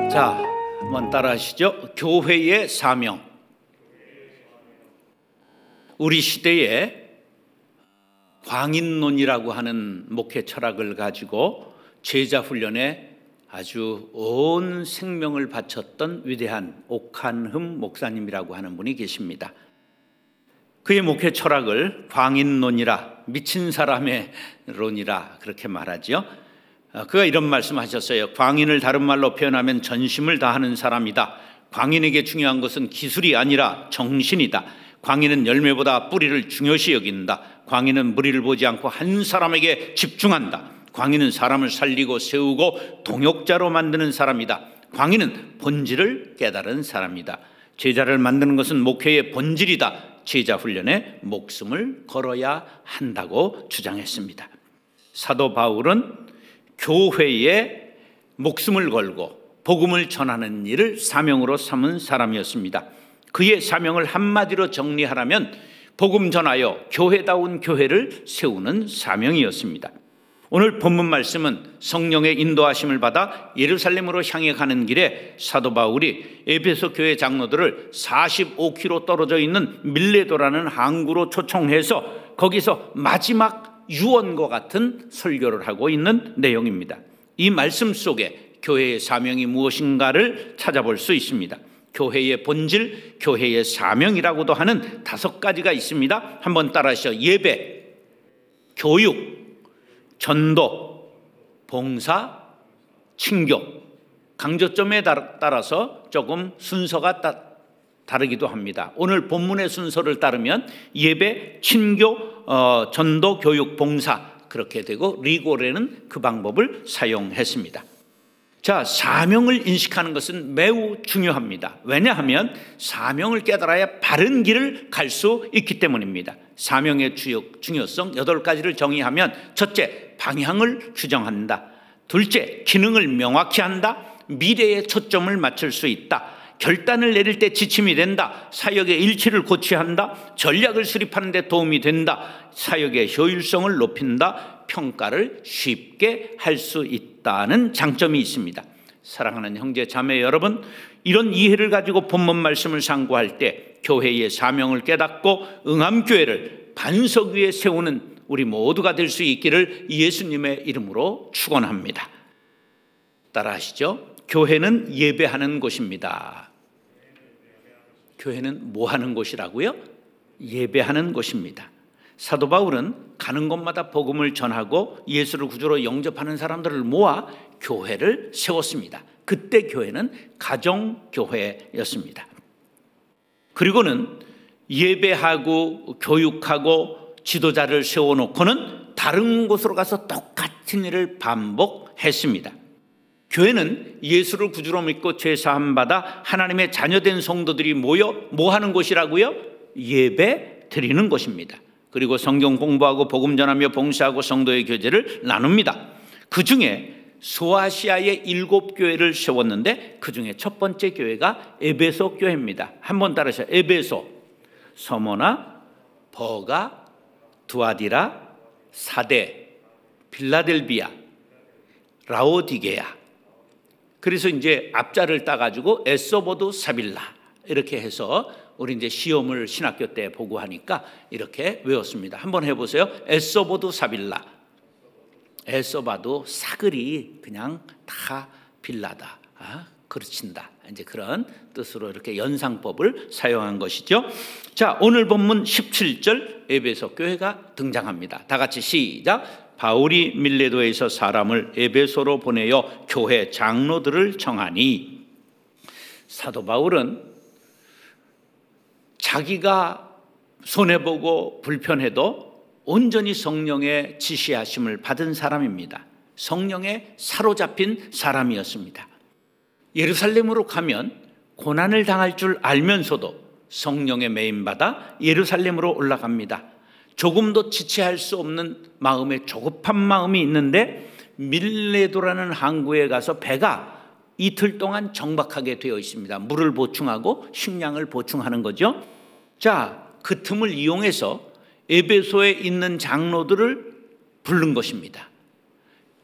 자, 한번 따라 하시죠. 교회의 사명. 우리 시대에 광인론이라고 하는 목회 철학을 가지고 제자 훈련에 아주 온 생명을 바쳤던 위대한 옥한흠 목사님이라고 하는 분이 계십니다. 그의 목회 철학을 광인론이라, 미친 사람의 론이라 그렇게 말하지요. 그가 이런 말씀하셨어요. 광인을 다른 말로 표현하면 전심을 다하는 사람이다. 광인에게 중요한 것은 기술이 아니라 정신이다. 광인은 열매보다 뿌리를 중요시 여긴다. 광인은 무리를 보지 않고 한 사람에게 집중한다. 광인은 사람을 살리고 세우고 동역자로 만드는 사람이다. 광인은 본질을 깨달은 사람이다. 제자를 만드는 것은 목회의 본질이다. 제자 훈련에 목숨을 걸어야 한다고 주장했습니다. 사도 바울은 교회에 목숨을 걸고 복음을 전하는 일을 사명으로 삼은 사람이었습니다. 그의 사명을 한마디로 정리하라면 복음 전하여 교회다운 교회를 세우는 사명이었습니다. 오늘 본문 말씀은 성령의 인도하심을 받아 예루살렘으로 향해 가는 길에 사도 바울이 에베소 교회 장로들을 45km 떨어져 있는 밀레도라는 항구로 초청해서 거기서 마지막 유언과 같은 설교를 하고 있는 내용입니다. 이 말씀 속에 교회의 사명이 무엇인가를 찾아볼 수 있습니다. 교회의 본질, 교회의 사명이라고도 하는 5가지가 있습니다. 한번 따라하시죠. 예배, 교육, 전도, 봉사, 친교. 강조점에 따라서 조금 순서가 다르기도 합니다. 오늘 본문의 순서를 따르면 예배, 친교, 전도, 교육, 봉사 그렇게 되고 리고레는 그 방법을 사용했습니다. 자, 사명을 인식하는 것은 매우 중요합니다. 왜냐하면 사명을 깨달아야 바른 길을 갈 수 있기 때문입니다. 사명의 중요성 8가지를 정의하면 첫째, 방향을 규정한다. 둘째, 기능을 명확히 한다. 미래에 초점을 맞출 수 있다. 결단을 내릴 때 지침이 된다. 사역의 일치를 고취한다. 전략을 수립하는 데 도움이 된다. 사역의 효율성을 높인다. 평가를 쉽게 할 수 있다는 장점이 있습니다. 사랑하는 형제 자매 여러분, 이런 이해를 가지고 본문 말씀을 상고할 때 교회의 사명을 깨닫고 응암교회를 반석 위에 세우는 우리 모두가 될 수 있기를 예수님의 이름으로 축원합니다. 따라하시죠. 교회는 예배하는 곳입니다. 교회는 뭐 하는 곳이라고요? 예배하는 곳입니다. 사도 바울은 가는 곳마다 복음을 전하고 예수를 구주로 영접하는 사람들을 모아 교회를 세웠습니다. 그때 교회는 가정교회였습니다. 그리고는 예배하고 교육하고 지도자를 세워놓고는 다른 곳으로 가서 똑같은 일을 반복했습니다. 교회는 예수를 구주로 믿고 죄사함 받아 하나님의 자녀된 성도들이 모여 뭐 하는 곳이라고요? 예배 드리는 곳입니다. 그리고 성경 공부하고 복음 전하며 봉사하고 성도의 교제를 나눕니다. 그 중에 소아시아의 7교회를 세웠는데 그 중에 첫 번째 교회가 에베소 교회입니다. 한번 따라하세요. 에베소, 서모나, 버가, 두아디라, 사데, 빌라델비아, 라오디게아. 그래서 이제 앞자를 따가지고 에소보두 사빌라 이렇게 해서 우리 이제 시험을 신학교 때 보고 하니까 이렇게 외웠습니다. 한번 해보세요. 에소보두 사빌라. 에소바도 사글이 그냥 다 빌라다. 그르친다. 이제 그런 뜻으로 이렇게 연상법을 사용한 것이죠. 자, 오늘 본문 17절 에베소 교회가 등장합니다. 다 같이 시작. 바울이 밀레도에서 사람을 에베소로 보내어 교회 장로들을 정하니. 사도 바울은 자기가 손해보고 불편해도 온전히 성령의 지시하심을 받은 사람입니다. 성령에 사로잡힌 사람이었습니다. 예루살렘으로 가면 고난을 당할 줄 알면서도 성령에 매임받아 예루살렘으로 올라갑니다. 조금도 지체할 수 없는 마음에 조급한 마음이 있는데 밀레도라는 항구에 가서 배가 이틀 동안 정박하게 되어 있습니다. 물을 보충하고 식량을 보충하는 거죠. 자, 그 틈을 이용해서 에베소에 있는 장로들을 부른 것입니다.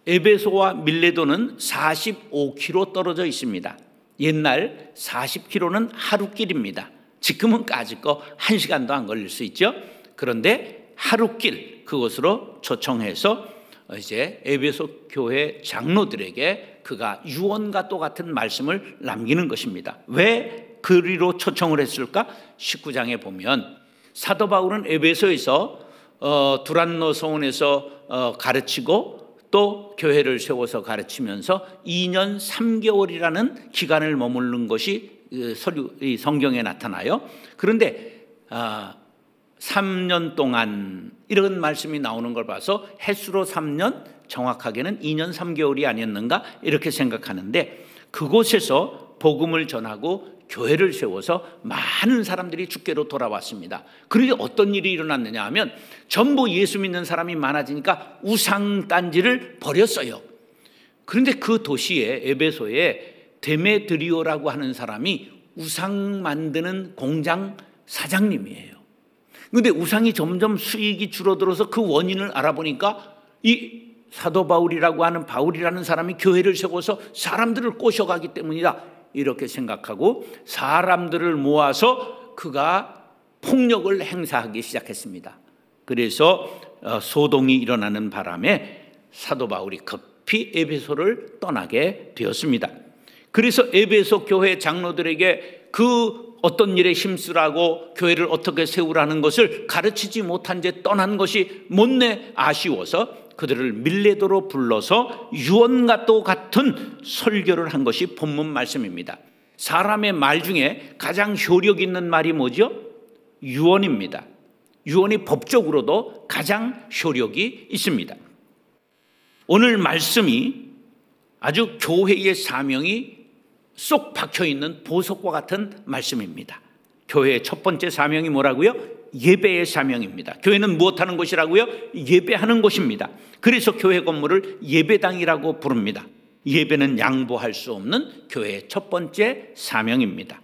에베소와 밀레도는 45km 떨어져 있습니다. 옛날 40km는 하루길입니다. 지금은 까짓 거 1시간도 안 걸릴 수 있죠. 그런데 하루길 그곳으로 초청해서 이제 에베소 교회 장로들에게 그가 유언과 또 같은 말씀을 남기는 것입니다. 왜 그리로 초청을 했을까? 19장에 보면 사도 바울은 에베소에서 두란노 성원에서 가르치고 또 교회를 세워서 가르치면서 2년 3개월이라는 기간을 머무른 것이 성경에 나타나요. 그런데 3년 동안 이런 말씀이 나오는 걸 봐서 햇수로 3년, 정확하게는 2년 3개월이 아니었는가 이렇게 생각하는데, 그곳에서 복음을 전하고 교회를 세워서 많은 사람들이 주께로 돌아왔습니다. 그런데 어떤 일이 일어났느냐 하면 전부 예수 믿는 사람이 많아지니까 우상단지를 버렸어요. 그런데 그 도시에 에베소에 데메드리오라고 하는 사람이 우상 만드는 공장 사장님이에요. 그런데 우상이 점점 수익이 줄어들어서 그 원인을 알아보니까 이 사도 바울이라고 하는 바울이라는 사람이 교회를 세워서 사람들을 꼬셔가기 때문이다 이렇게 생각하고 사람들을 모아서 그가 폭력을 행사하기 시작했습니다. 그래서 소동이 일어나는 바람에 사도 바울이 급히 에베소를 떠나게 되었습니다. 그래서 에베소 교회 장로들에게 그 어떤 일에 힘쓰라고 교회를 어떻게 세우라는 것을 가르치지 못한 채 떠난 것이 못내 아쉬워서 그들을 밀레도로 불러서 유언과 또 같은 설교를 한 것이 본문 말씀입니다. 사람의 말 중에 가장 효력 있는 말이 뭐죠? 유언입니다. 유언이 법적으로도 가장 효력이 있습니다. 오늘 말씀이 아주 교회의 사명이 쏙 박혀있는 보석과 같은 말씀입니다. 교회의 첫 번째 사명이 뭐라고요? 예배의 사명입니다. 교회는 무엇하는 곳이라고요? 예배하는 곳입니다. 그래서 교회 건물을 예배당이라고 부릅니다. 예배는 양보할 수 없는 교회의 첫 번째 사명입니다.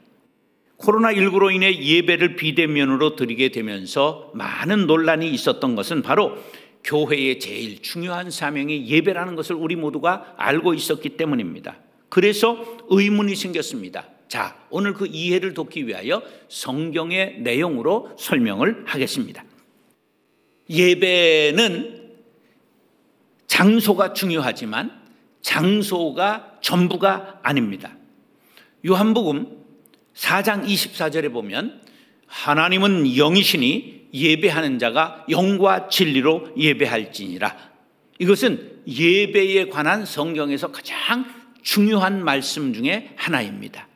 코로나19로 인해 예배를 비대면으로 드리게 되면서 많은 논란이 있었던 것은 바로 교회의 제일 중요한 사명이 예배라는 것을 우리 모두가 알고 있었기 때문입니다. 그래서 의문이 생겼습니다. 자, 오늘 그 이해를 돕기 위하여 성경의 내용으로 설명을 하겠습니다. 예배는 장소가 중요하지만 장소가 전부가 아닙니다. 요한복음 4장 24절에 보면 하나님은 영이시니 예배하는 자가 영과 진리로 예배할지니라. 이것은 예배에 관한 성경에서 가장 중요한 말씀 중에 하나입니다.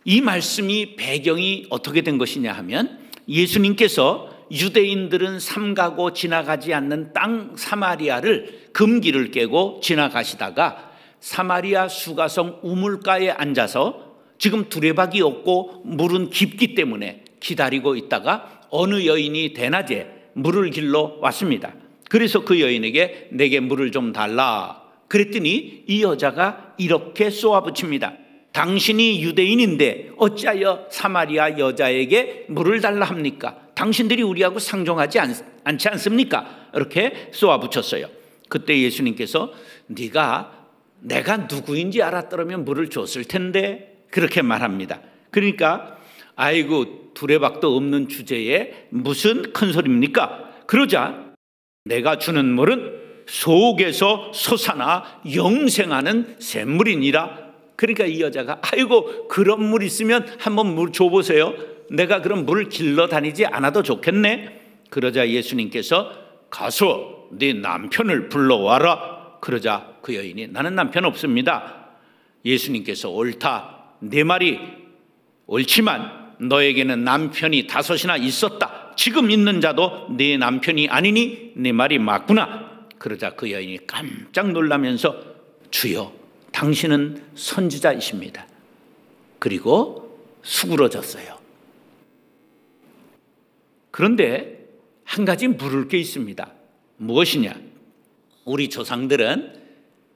이 말씀이 배경이 어떻게 된 것이냐 하면 예수님께서 유대인들은 삼가고 지나가지 않는 땅 사마리아를 금기를 깨고 지나가시다가 사마리아 수가성 우물가에 앉아서 지금 두레박이 없고 물은 깊기 때문에 기다리고 있다가 어느 여인이 대낮에 물을 길러 왔습니다. 그래서 그 여인에게 내게 물을 좀 달라 그랬더니 이 여자가 이렇게 쏘아붙입니다. 당신이 유대인인데 어찌하여 사마리아 여자에게 물을 달라 합니까? 당신들이 우리하고 상종하지 않지 않습니까? 이렇게 쏘아붙였어요. 그때 예수님께서 내가 누구인지 알았더라면 물을 줬을 텐데 그렇게 말합니다. 그러니까 아이고 두레박도 없는 주제에 무슨 큰 소리입니까? 그러자 내가 주는 물은 속에서 솟아나 영생하는 샘물이니라. 그러니까 이 여자가 아이고 그런 물 있으면 한번 물 줘보세요. 내가 그럼 물을 길러 다니지 않아도 좋겠네. 그러자 예수님께서 가서 네 남편을 불러와라. 그러자 그 여인이 나는 남편 없습니다. 예수님께서 옳다. 네 말이 옳지만 너에게는 남편이 5이나 있었다. 지금 있는 자도 네 남편이 아니니 네 말이 맞구나. 그러자 그 여인이 깜짝 놀라면서 주여 당신은 선지자이십니다. 그리고 수그러졌어요. 그런데 한 가지 물을 게 있습니다. 무엇이냐? 우리 조상들은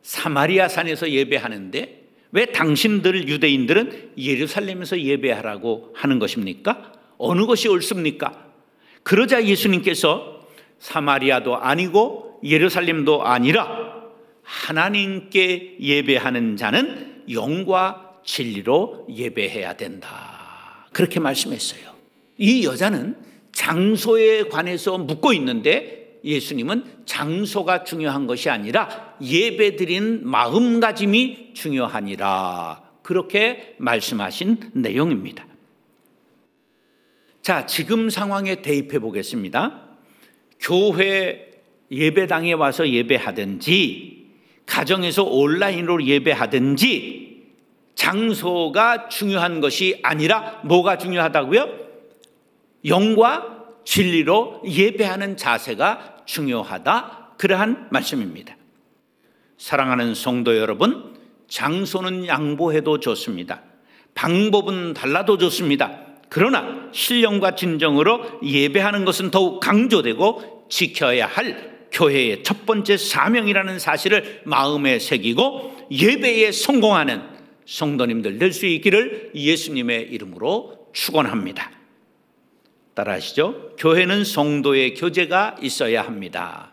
사마리아 산에서 예배하는데 왜 당신들 유대인들은 예루살렘에서 예배하라고 하는 것입니까? 어느 것이 옳습니까? 그러자 예수님께서 사마리아도 아니고 예루살렘도 아니라 하나님께 예배하는 자는 영과 진리로 예배해야 된다. 그렇게 말씀했어요. 이 여자는 장소에 관해서 묻고 있는데 예수님은 장소가 중요한 것이 아니라 예배드린 마음가짐이 중요하니라. 그렇게 말씀하신 내용입니다. 자, 지금 상황에 대입해 보겠습니다. 교회 예배당에 와서 예배하든지 가정에서 온라인으로 예배하든지 장소가 중요한 것이 아니라 뭐가 중요하다고요? 영과 진리로 예배하는 자세가 중요하다. 그러한 말씀입니다. 사랑하는 성도 여러분, 장소는 양보해도 좋습니다. 방법은 달라도 좋습니다. 그러나 신령과 진정으로 예배하는 것은 더욱 강조되고 지켜야 할 교회의 첫 번째 사명이라는 사실을 마음에 새기고 예배에 성공하는 성도님들 될 수 있기를 예수님의 이름으로 축원합니다. 따라하시죠. 교회는 성도의 교제가 있어야 합니다.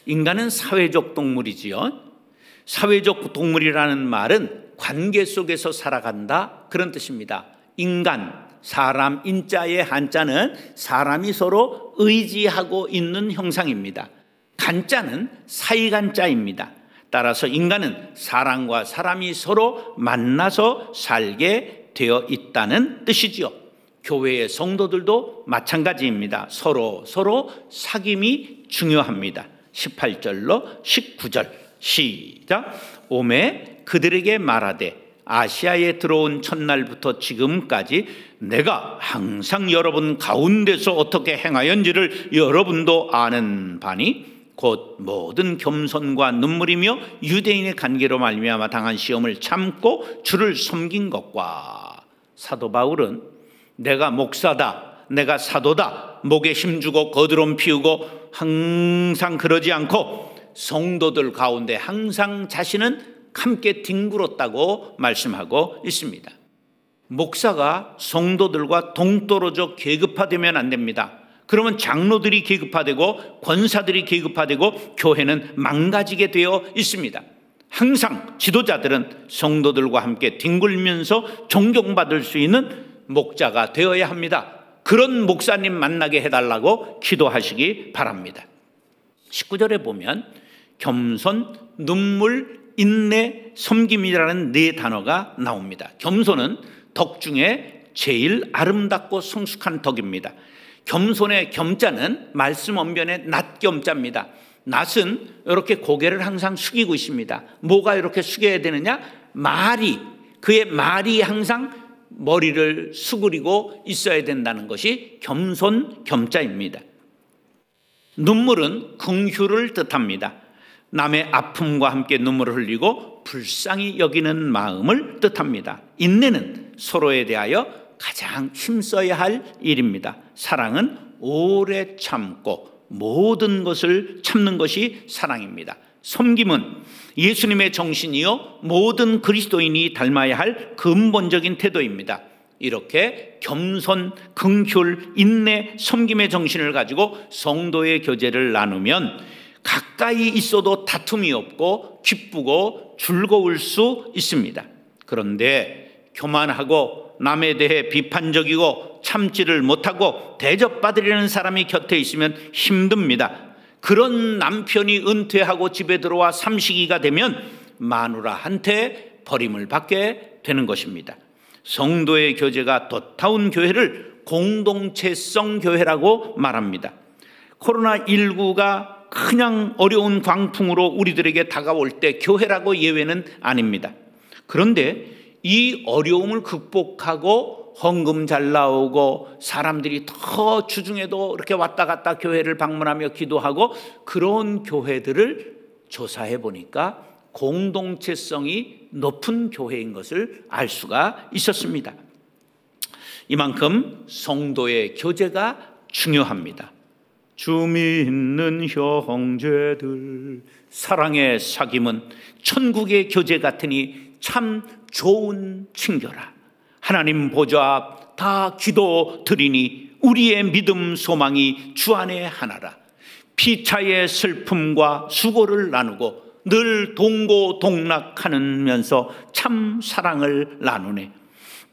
인간은 사회적 동물이지요. 사회적 동물이라는 말은 관계 속에서 살아간다, 그런 뜻입니다. 인간, 사람, 인자의 한자는 사람이 서로 의지하고 있는 형상입니다. 간자는 사이간자입니다. 따라서 인간은 사람과 사람이 서로 만나서 살게 되어 있다는 뜻이지요. 교회의 성도들도 마찬가지입니다. 서로 사귐이 중요합니다. 18절로 19절 시작. 오매 그들에게 말하되 아시아에 들어온 첫날부터 지금까지 내가 항상 여러분 가운데서 어떻게 행하였는지를 여러분도 아는 바니 곧 모든 겸손과 눈물이며 유대인의 관계로 말미암아 당한 시험을 참고 주를 섬긴 것과. 사도 바울은 내가 목사다, 내가 사도다, 목에 힘주고 거드름 피우고 항상 그러지 않고 성도들 가운데 항상 자신은 함께 뒹굴었다고 말씀하고 있습니다. 목사가 성도들과 동떨어져 계급화되면 안 됩니다. 그러면 장로들이 계급화되고 권사들이 계급화되고 교회는 망가지게 되어 있습니다. 항상 지도자들은 성도들과 함께 뒹굴면서 존경받을 수 있는 목자가 되어야 합니다. 그런 목사님 만나게 해달라고 기도하시기 바랍니다. 19절에 보면 겸손, 눈물, 인내, 섬김이라는 네 단어가 나옵니다. 겸손은 덕 중에 제일 아름답고 성숙한 덕입니다. 겸손의 겸자는 말씀 언변의 낫겸자입니다. 낫은 이렇게 고개를 항상 숙이고 있습니다. 뭐가 이렇게 숙여야 되느냐? 말이, 그의 말이 항상 머리를 수그리고 있어야 된다는 것이 겸손 겸자입니다. 눈물은 긍휼을 뜻합니다. 남의 아픔과 함께 눈물을 흘리고 불쌍히 여기는 마음을 뜻합니다. 인내는 서로에 대하여 가장 힘써야 할 일입니다. 사랑은 오래 참고 모든 것을 참는 것이 사랑입니다. 섬김은 예수님의 정신이요 모든 그리스도인이 닮아야 할 근본적인 태도입니다. 이렇게 겸손, 긍휼, 인내, 섬김의 정신을 가지고 성도의 교제를 나누면 가까이 있어도 다툼이 없고 기쁘고 즐거울 수 있습니다. 그런데 교만하고 남에 대해 비판적이고 참지를 못하고 대접받으려는 사람이 곁에 있으면 힘듭니다. 그런 남편이 은퇴하고 집에 들어와 삼식이가 되면 마누라한테 버림을 받게 되는 것입니다. 성도의 교제가 돛타운 교회를 공동체성 교회라고 말합니다. 코로나19가 그냥 어려운 광풍으로 우리들에게 다가올 때 교회라고 예외는 아닙니다. 그런데 이 어려움을 극복하고 헌금 잘 나오고 사람들이 더 주중에도 이렇게 왔다 갔다 교회를 방문하며 기도하고 그런 교회들을 조사해 보니까 공동체성이 높은 교회인 것을 알 수가 있었습니다. 이만큼 성도의 교제가 중요합니다. 주 믿는 형제들, 사랑의 사귐은 천국의 교제 같으니 참 좋은 친교라. 하나님 보좌 앞 다 기도 드리니 우리의 믿음 소망이 주 안에 하나라. 피차의 슬픔과 수고를 나누고 늘 동고동락하면서 참 사랑을 나누네.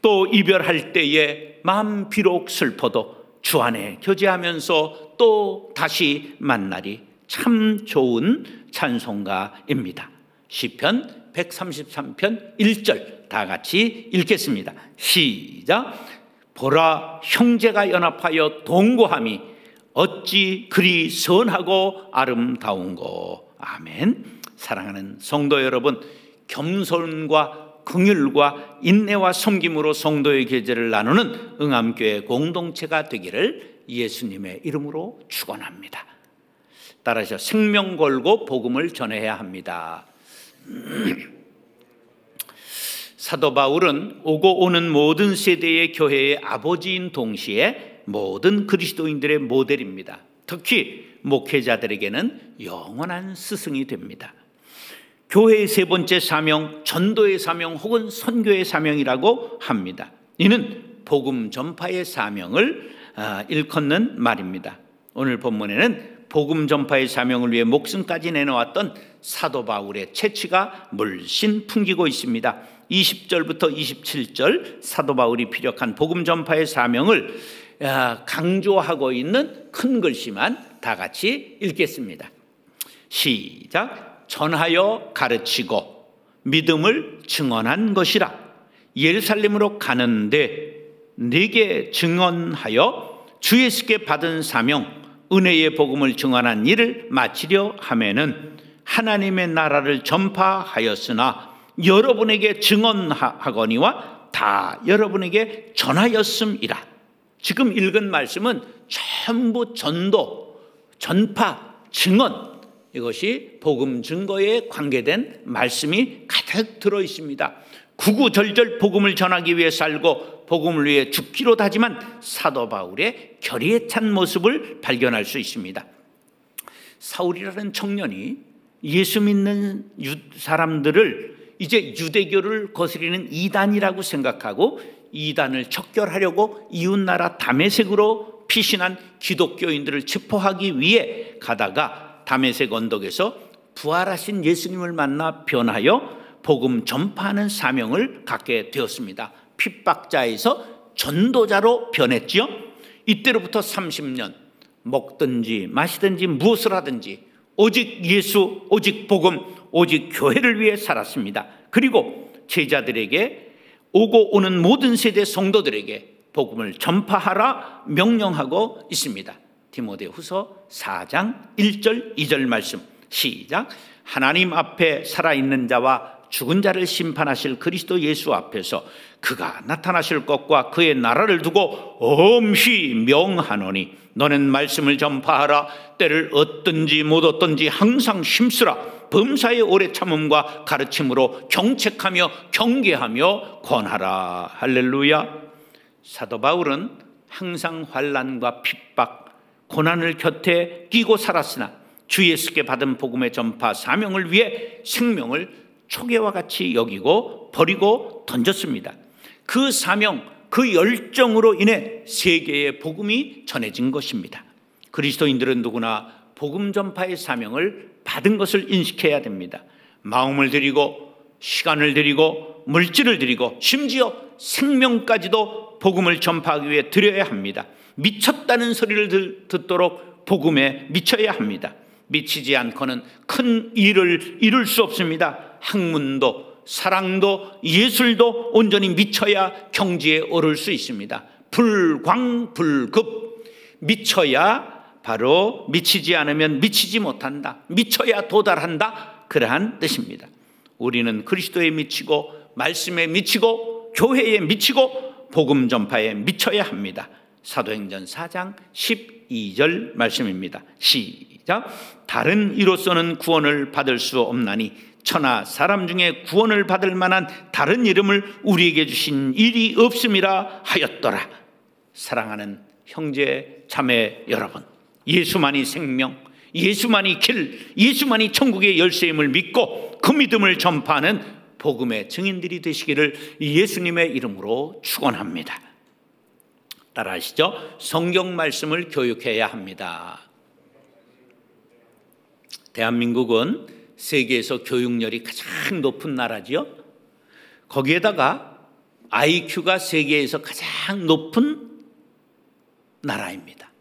또 이별할 때에 마음 비록 슬퍼도 주 안에 교제하면서 또 다시 만나리. 참 좋은 찬송가입니다. 시편 133편 1절 다 같이 읽겠습니다. 시작. 보라, 형제가 연합하여 동거함이 어찌 그리 선하고 아름다운고. 아멘. 사랑하는 성도 여러분, 겸손과 긍휼과 인내와 섬김으로 성도의 계제를 나누는 응암교회 공동체가 되기를 예수님의 이름으로 축원합니다. 따라서 생명 걸고 복음을 전해야 합니다. 사도 바울은 오고 오는 모든 세대의 교회의 아버지인 동시에 모든 그리스도인들의 모델입니다. 특히 목회자들에게는 영원한 스승이 됩니다. 교회의 세 번째 사명, 전도의 사명 혹은 선교의 사명이라고 합니다. 이는 복음 전파의 사명을 일컫는 말입니다. 오늘 본문에는 복음 전파의 사명을 위해 목숨까지 내놓았던 사도 바울의 채취가 물씬 풍기고 있습니다. 20절부터 27절 사도 바울이 피력한 복음 전파의 사명을 강조하고 있는 큰 글씨만 다 같이 읽겠습니다. 시작. 전하여 가르치고 믿음을 증언한 것이라. 예루살렘으로 가는데 네게 증언하여 주 예수께 받은 사명 은혜의 복음을 증언한 일을 마치려 하면은 하나님의 나라를 전파하였으나 여러분에게 증언하거니와 다 여러분에게 전하였음이라. 지금 읽은 말씀은 전부 전도, 전파, 증언, 이것이 복음 증거에 관계된 말씀이 가득 들어 있습니다. 구구절절 복음을 전하기 위해 살고 복음을 위해 죽기로 다짐한 사도 바울의 결의에 찬 모습을 발견할 수 있습니다. 사울이라는 청년이 예수 믿는 사람들을 이제 유대교를 거스리는 이단이라고 생각하고 이단을 척결하려고 이웃나라 다메섹으로 피신한 기독교인들을 체포하기 위해 가다가 다메섹 언덕에서 부활하신 예수님을 만나 변하여 복음 전파하는 사명을 갖게 되었습니다. 핍박자에서 전도자로 변했지요. 이때로부터 30년 먹든지 마시든지 무엇을 하든지 오직 예수, 오직 복음, 오직 교회를 위해 살았습니다. 그리고 제자들에게 오고 오는 모든 세대 성도들에게 복음을 전파하라 명령하고 있습니다. 디모데후서 4장 1절 2절 말씀 시작. 하나님 앞에 살아있는 자와 죽은 자를 심판하실 그리스도 예수 앞에서 그가 나타나실 것과 그의 나라를 두고 엄히 명하노니 너는 말씀을 전파하라. 때를 얻든지 못 얻든지 항상 힘쓰라. 범사의 오래 참음과 가르침으로 경책하며 경계하며 권하라. 할렐루야. 사도 바울은 항상 환난과 핍박, 고난을 곁에 끼고 살았으나 주 예수께 받은 복음의 전파 사명을 위해 생명을 초계와 같이 여기고 버리고 던졌습니다. 그 사명, 그 열정으로 인해 세계의 복음이 전해진 것입니다. 그리스도인들은 누구나 복음 전파의 사명을 받은 것을 인식해야 됩니다. 마음을 들이고 시간을 들이고 물질을 들이고 심지어 생명까지도 복음을 전파하기 위해 드려야 합니다. 미쳤다는 소리를 듣도록 복음에 미쳐야 합니다. 미치지 않고는 큰 일을 이룰 수 없습니다. 학문도 사랑도 예술도 온전히 미쳐야 경지에 오를 수 있습니다. 불광불급. 미쳐야 바로 미치지 않으면 미치지 못한다. 미쳐야 도달한다. 그러한 뜻입니다. 우리는 그리스도에 미치고 말씀에 미치고 교회에 미치고 복음 전파에 미쳐야 합니다. 사도행전 4장 12절 말씀입니다. 시작. 다른 이로서는 구원을 받을 수 없나니 천하 사람 중에 구원을 받을 만한 다른 이름을 우리에게 주신 일이 없음이라 하였더라. 사랑하는 형제 자매 여러분, 예수만이 생명, 예수만이 길, 예수만이 천국의 열쇠임을 믿고 그 믿음을 전파하는 복음의 증인들이 되시기를 예수님의 이름으로 축원합니다. 따라하시죠. 성경 말씀을 교육해야 합니다. 대한민국은 세계에서 교육열이 가장 높은 나라지요. 거기에다가 IQ가 세계에서 가장 높은 나라입니다.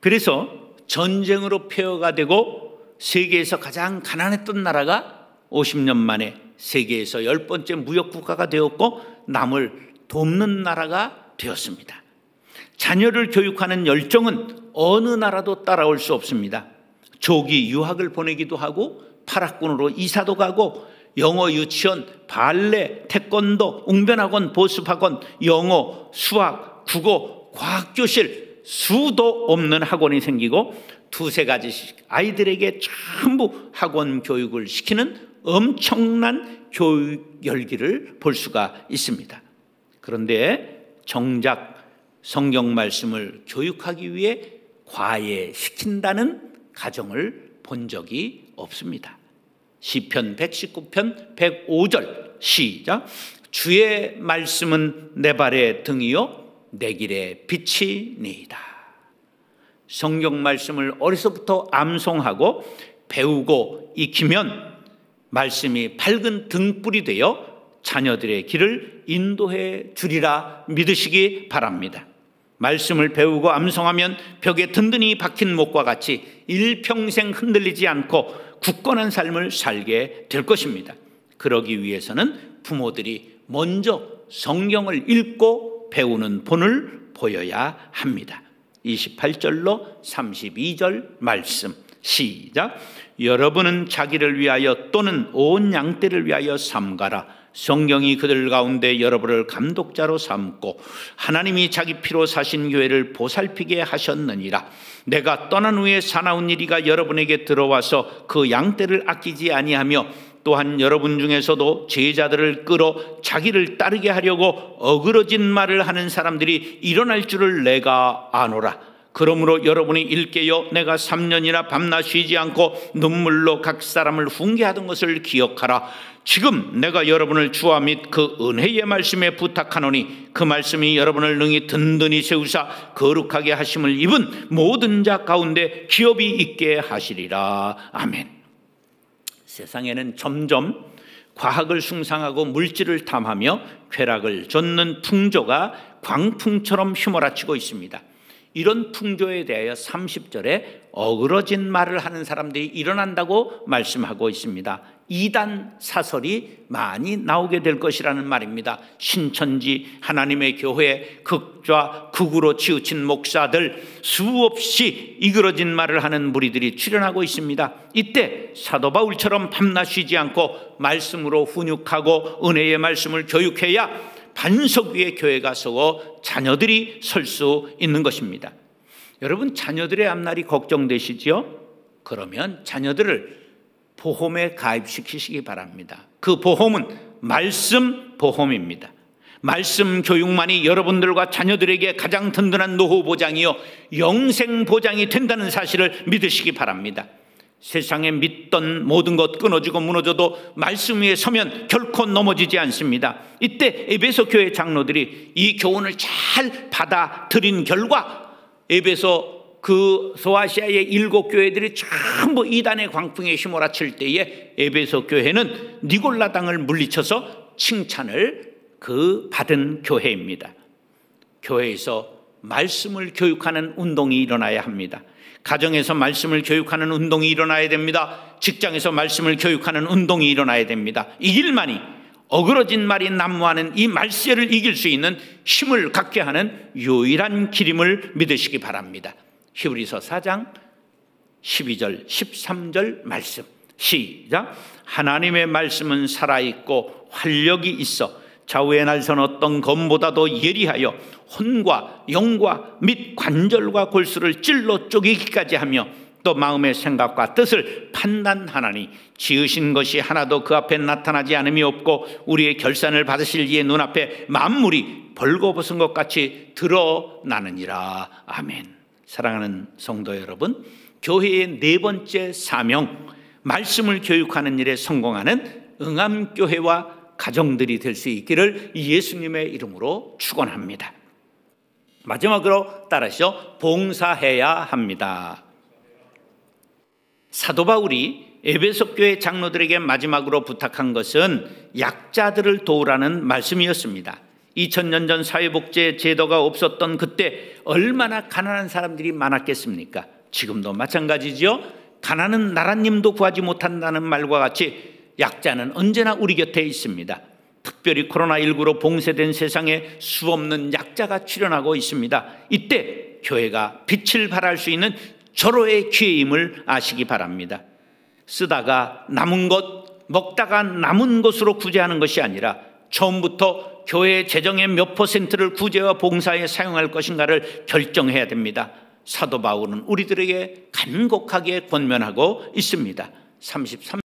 그래서 전쟁으로 폐허가 되고 세계에서 가장 가난했던 나라가 50년 만에 세계에서 10번째 무역국가가 되었고 남을 돕는 나라가 되었습니다. 자녀를 교육하는 열정은 어느 나라도 따라올 수 없습니다. 조기 유학을 보내기도 하고 파락군으로 이사도 가고 영어 유치원, 발레, 태권도, 웅변학원, 보습학원, 영어, 수학, 국어, 과학교실 수도 없는 학원이 생기고 두세 가지씩 아이들에게 전부 학원 교육을 시키는 엄청난 교육 열기를 볼 수가 있습니다. 그런데 정작 성경 말씀을 교육하기 위해 과외시킨다는 가정을 본 적이 없습니다. 시편 119편 105절 시작. 주의 말씀은 내 발의 등이요 내 길의 빛이니이다. 성경 말씀을 어려서부터 암송하고 배우고 익히면 말씀이 밝은 등불이 되어 자녀들의 길을 인도해 주리라 믿으시기 바랍니다. 말씀을 배우고 암송하면 벽에 든든히 박힌 목과 같이 일평생 흔들리지 않고 굳건한 삶을 살게 될 것입니다. 그러기 위해서는 부모들이 먼저 성경을 읽고 배우는 본을 보여야 합니다. 28절로 32절 말씀 시작. 여러분은 자기를 위하여 또는 온 양떼를 위하여 삼가라. 성경이 그들 가운데 여러분을 감독자로 삼고 하나님이 자기 피로 사신 교회를 보살피게 하셨느니라. 내가 떠난 후에 사나운 이리가 여러분에게 들어와서 그 양떼를 아끼지 아니하며 또한 여러분 중에서도 제자들을 끌어 자기를 따르게 하려고 어그러진 말을 하는 사람들이 일어날 줄을 내가 아노라. 그러므로 여러분이 일깨어 내가 3년이나 밤낮 쉬지 않고 눈물로 각 사람을 훈계하던 것을 기억하라. 지금 내가 여러분을 주와 및 그 은혜의 말씀에 부탁하노니 그 말씀이 여러분을 능히 든든히 세우사 거룩하게 하심을 입은 모든 자 가운데 기업이 있게 하시리라. 아멘. 세상에는 점점 과학을 숭상하고 물질을 탐하며 쾌락을 좇는 풍조가 광풍처럼 휘몰아치고 있습니다. 이런 풍조에 대하여 30절에 어그러진 말을 하는 사람들이 일어난다고 말씀하고 있습니다. 이단 사설이 많이 나오게 될 것이라는 말입니다. 신천지, 하나님의 교회, 극좌, 극으로 치우친 목사들, 수없이 이그러진 말을 하는 무리들이 출현하고 있습니다. 이때 사도 바울처럼 밤낮 쉬지 않고 말씀으로 훈육하고 은혜의 말씀을 교육해야 반석 위에 교회가 서고 자녀들이 설 수 있는 것입니다. 여러분, 자녀들의 앞날이 걱정되시지요? 그러면 자녀들을 보험에 가입시키시기 바랍니다. 그 보험은 말씀 보험입니다. 말씀 교육만이 여러분들과 자녀들에게 가장 든든한 노후 보장이요 영생 보장이 된다는 사실을 믿으시기 바랍니다. 세상에 믿던 모든 것 끊어지고 무너져도 말씀 위에 서면 결코 넘어지지 않습니다. 이때 에베소 교회 장로들이 이 교훈을 잘 받아들인 결과 에베소 그 소아시아의 7교회들이 전부 이단의 광풍에 휘몰아칠 때에 에베소 교회는 니골라당을 물리쳐서 칭찬을 받은 교회입니다. 교회에서 말씀을 교육하는 운동이 일어나야 합니다. 가정에서 말씀을 교육하는 운동이 일어나야 됩니다. 직장에서 말씀을 교육하는 운동이 일어나야 됩니다. 이 길만이 어그러진 말이 난무하는 이 말세를 이길 수 있는 힘을 갖게 하는 유일한 길임을 믿으시기 바랍니다. 히브리서 4장 12절 13절 말씀 시작. 하나님의 말씀은 살아있고 활력이 있어 좌우의 날선 어떤 검보다도 예리하여 혼과 영과 및 관절과 골수를 찔러 쪼개기까지 하며 또 마음의 생각과 뜻을 판단하나니 지으신 것이 하나도 그 앞에 나타나지 않음이 없고 우리의 결산을 받으실 이의 눈앞에 만물이 벌거벗은 것 같이 드러나느니라. 아멘. 사랑하는 성도 여러분, 교회의 네 번째 사명, 말씀을 교육하는 일에 성공하는 응암교회와 가정들이 될 수 있기를 예수님의 이름으로 축원합니다. 마지막으로 따라하시죠. 봉사해야 합니다. 사도 바울이 에베소 교회 장로들에게 마지막으로 부탁한 것은 약자들을 도우라는 말씀이었습니다. 2000년 전 사회복지 제도가 없었던 그때 얼마나 가난한 사람들이 많았겠습니까? 지금도 마찬가지죠. 가난은 나라님도 구하지 못한다는 말과 같이 약자는 언제나 우리 곁에 있습니다. 특별히 코로나19로 봉쇄된 세상에 수없는 약자가 출현하고 있습니다. 이때 교회가 빛을 발할 수 있는 절호의 기회임을 아시기 바랍니다. 쓰다가 남은 것, 먹다가 남은 것으로 구제하는 것이 아니라 처음부터 교회 재정의 몇 %를 구제와 봉사에 사용할 것인가를 결정해야 됩니다. 사도 바울은 우리들에게 간곡하게 권면하고 있습니다. 33